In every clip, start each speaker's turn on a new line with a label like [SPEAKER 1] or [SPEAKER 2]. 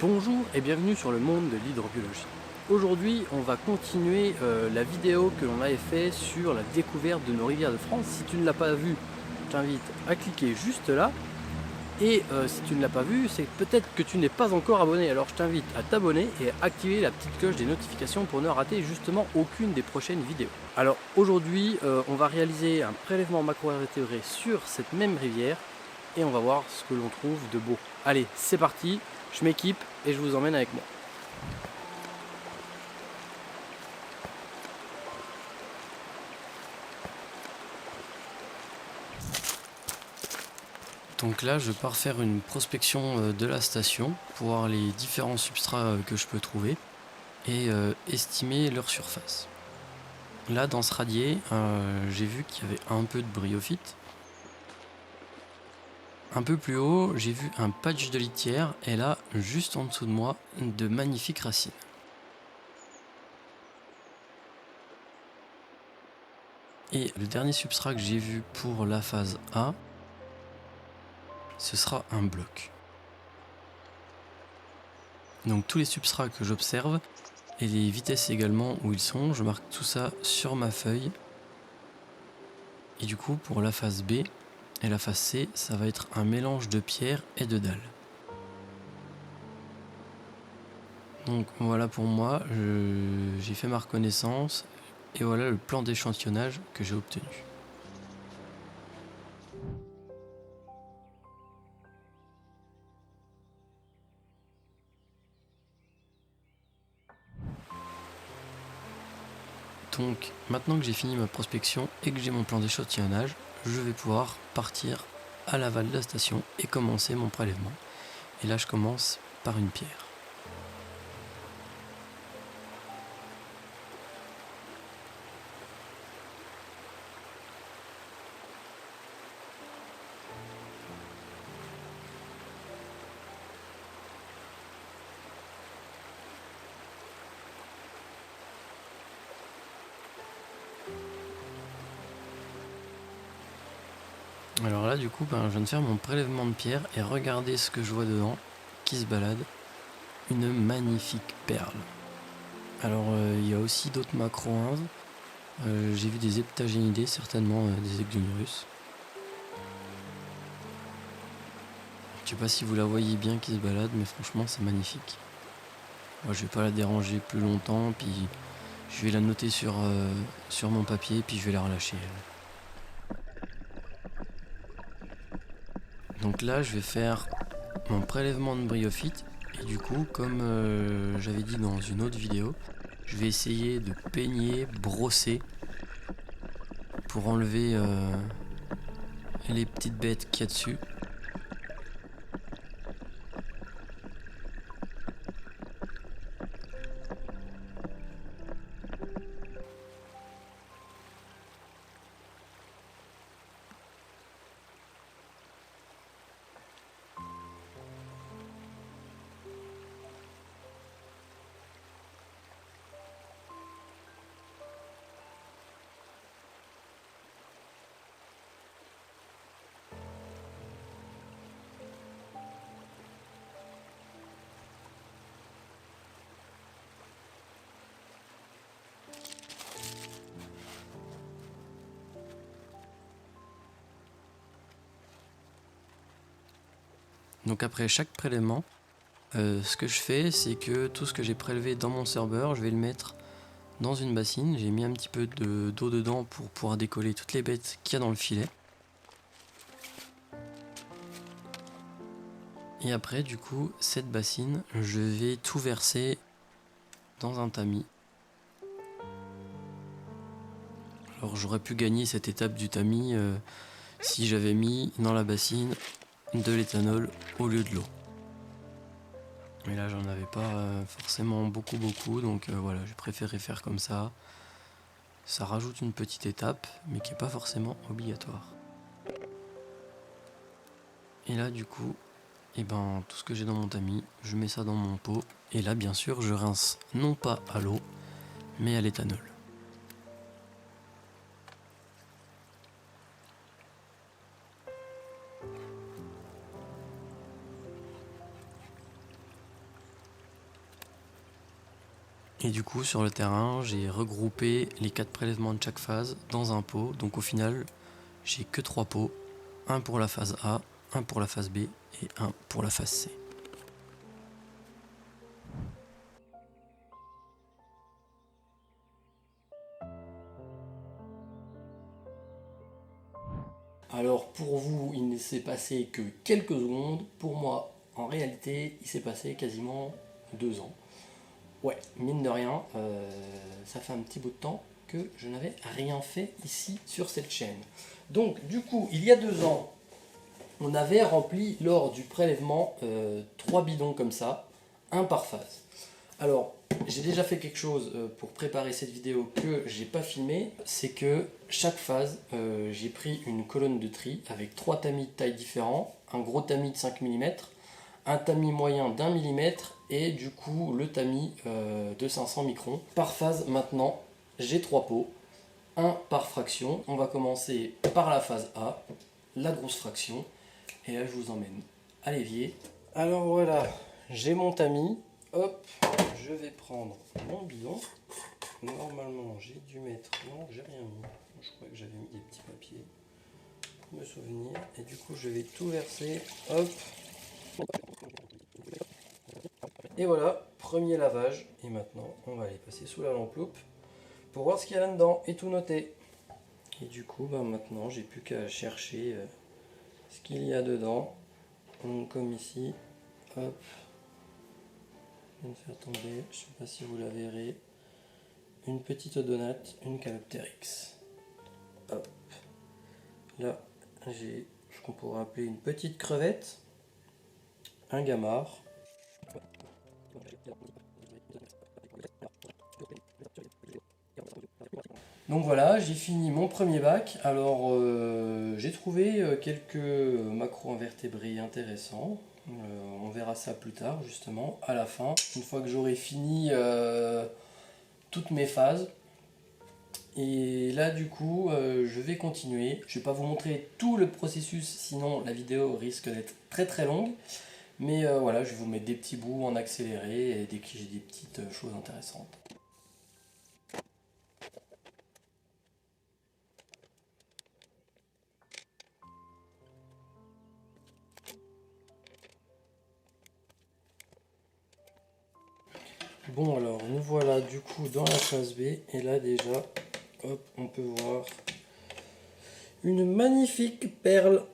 [SPEAKER 1] Bonjour et bienvenue sur le monde de l'hydrobiologie. Aujourd'hui, on va continuer la vidéo que l'on avait fait sur la découverte de nos rivières de France. Si tu ne l'as pas vue, je t'invite à cliquer juste là. Et si tu ne l'as pas vu, c'est peut-être que tu n'es pas encore abonné. Alors je t'invite à t'abonner et à activer la petite cloche des notifications pour ne rater justement aucune des prochaines vidéos. Alors aujourd'hui, on va réaliser un prélèvement macro-invertébré sur cette même rivière et on va voir ce que l'on trouve de beau. Allez, c'est parti, je m'équipe et je vous emmène avec moi. Donc là, je pars faire une prospection de la station pour voir les différents substrats que je peux trouver et estimer leur surface. Là, dans ce radier, j'ai vu qu'il y avait un peu de bryophyte. Un peu plus haut, j'ai vu un patch de litière et là, juste en dessous de moi, de magnifiques racines. Et le dernier substrat que j'ai vu pour la phase A, ce sera un bloc. Donc tous les substrats que j'observe et les vitesses également où ils sont, je marque tout ça sur ma feuille. Et du coup, pour la phase B et la phase C, ça va être un mélange de pierre et de dalles. Donc voilà pour moi, j'ai fait ma reconnaissance et voilà le plan d'échantillonnage que j'ai obtenu. Donc maintenant que j'ai fini ma prospection et que j'ai mon plan d'échantillonnage, je vais pouvoir partir à l'aval de la station et commencer mon prélèvement. Et là je commence par une pierre. Alors là du coup je viens de faire mon prélèvement de pierre et regardez ce que je vois dedans qui se balade. Une magnifique perle. Alors il y a aussi d'autres macro-inves. J'ai vu des heptagénidés, certainement des ecdunurus. Je sais pas si vous la voyez bien qui se balade, mais franchement c'est magnifique. Moi, je vais pas la déranger plus longtemps, puis je vais la noter sur mon papier, puis je vais la relâcher. Donc là, je vais faire mon prélèvement de bryophyte, et du coup, comme j'avais dit dans une autre vidéo, je vais essayer de peigner, brosser, pour enlever les petites bêtes qu'il y a dessus. Donc après chaque prélèvement, ce que je fais, c'est que tout ce que j'ai prélevé dans mon serveur, je vais le mettre dans une bassine. J'ai mis un petit peu d'eau dedans pour pouvoir décoller toutes les bêtes qu'il y a dans le filet. Et après, du coup, cette bassine, je vais tout verser dans un tamis. Alors j'aurais pu gagner cette étape du tamis si j'avais mis dans la bassine de l'éthanol au lieu de l'eau. Mais là j'en avais pas forcément beaucoup donc voilà, j'ai préféré faire comme ça. Ça rajoute une petite étape mais qui n'est pas forcément obligatoire. Et là du coup, tout ce que j'ai dans mon tamis, je mets ça dans mon pot. Et là bien sûr je rince non pas à l'eau mais à l'éthanol. Et du coup sur le terrain j'ai regroupé les 4 prélèvements de chaque phase dans un pot. Donc au final j'ai que 3 pots, un pour la phase A, un pour la phase B et un pour la phase C. Alors pour vous il ne s'est passé que quelques secondes, pour moi en réalité il s'est passé quasiment 2 ans. Ouais, mine de rien, ça fait un petit bout de temps que je n'avais rien fait ici sur cette chaîne. Donc du coup, il y a 2 ans, on avait rempli lors du prélèvement 3 bidons comme ça, un par phase. Alors, j'ai déjà fait quelque chose pour préparer cette vidéo que j'ai pas filmé, c'est que chaque phase, j'ai pris une colonne de tri avec 3 tamis de taille différents, un gros tamis de 5 mm, un tamis moyen d'1 mm et du coup le tamis de 500 microns. Par phase maintenant, j'ai 3 pots, un par fraction. On va commencer par la phase A, la grosse fraction, et là je vous emmène à l'évier. Alors voilà, j'ai mon tamis, hop, je vais prendre mon bidon. Normalement j'ai dû mettre, non j'ai rien mis, je crois que j'avais mis des petits papiers pour me souvenir, et du coup je vais tout verser, hop. Et voilà, premier lavage. Et maintenant, on va aller passer sous la lampe loupe pour voir ce qu'il y a là-dedans et tout noter. Et du coup, maintenant, j'ai plus qu'à chercher ce qu'il y a dedans. Donc, comme ici, hop, je vais me faire tomber, je sais pas si vous la verrez, une petite odonate, une Calopteryx. Hop, là, j'ai ce qu'on pourrait appeler une petite crevette, un gamard. Donc voilà, j'ai fini mon premier bac. Alors j'ai trouvé quelques macro-invertébrés intéressants. On verra ça plus tard justement, à la fin, une fois que j'aurai fini toutes mes phases. Et là du coup, je vais continuer. Je ne vais pas vous montrer tout le processus, sinon la vidéo risque d'être très très longue. Mais voilà, je vais vous mettre des petits bouts en accéléré et dès que j'ai des petites choses intéressantes. Bon alors nous voilà du coup dans la phase B et là déjà hop on peut voir une magnifique perle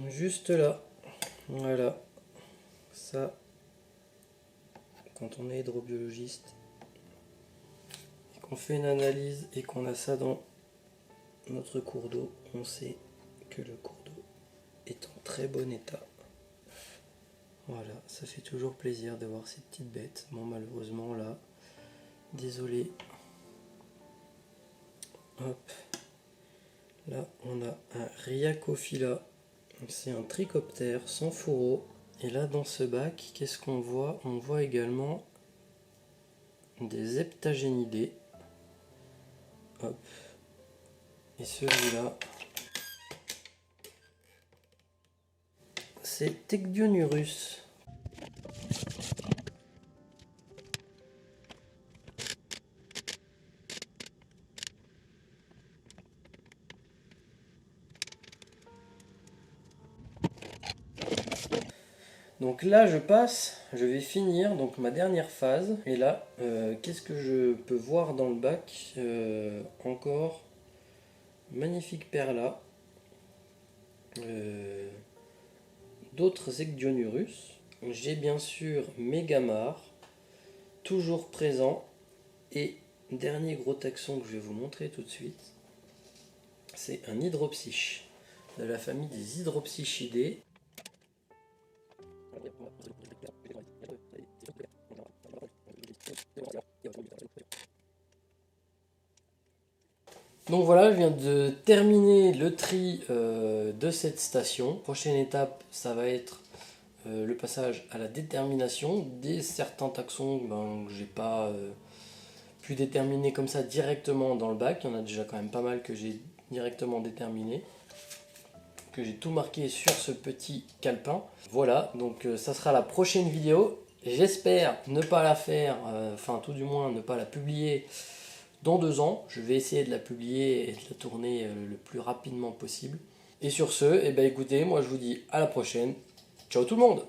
[SPEAKER 1] juste là. Voilà, ça quand on est hydrobiologiste et qu'on fait une analyse et qu'on a ça dans notre cours d'eau, on sait que le cours d'eau est en très bon état. Voilà, ça fait toujours plaisir de voir ces petites bêtes. Bon malheureusement là, désolé. Hop. Là on a un Rhiacophila, c'est un trichoptère sans fourreau. Et là dans ce bac, qu'est-ce qu'on voit? On voit également des heptagénidés. Hop. Et celui-là, c'est Tecdionurus. Donc là je passe, je vais finir donc ma dernière phase. Et là, qu'est-ce que je peux voir dans le bac? Encore magnifique perla. D'autres Ecdionurus. J'ai bien sûr mes gamards, toujours présents. Et dernier gros taxon que je vais vous montrer tout de suite, c'est un hydropsyche de la famille des hydropsychidés. Donc voilà, je viens de terminer le tri de cette station. Prochaine étape, ça va être le passage à la détermination des certains taxons que j'ai pas pu déterminer comme ça directement dans le bac. Il y en a déjà quand même pas mal que j'ai directement déterminé, que j'ai tout marqué sur ce petit calepin. Voilà, donc ça sera la prochaine vidéo. J'espère ne pas la faire, enfin tout du moins ne pas la publier dans 2 ans. Je vais essayer de la publier et de la tourner le plus rapidement possible. Et sur ce, eh ben écoutez, moi je vous dis à la prochaine. Ciao tout le monde!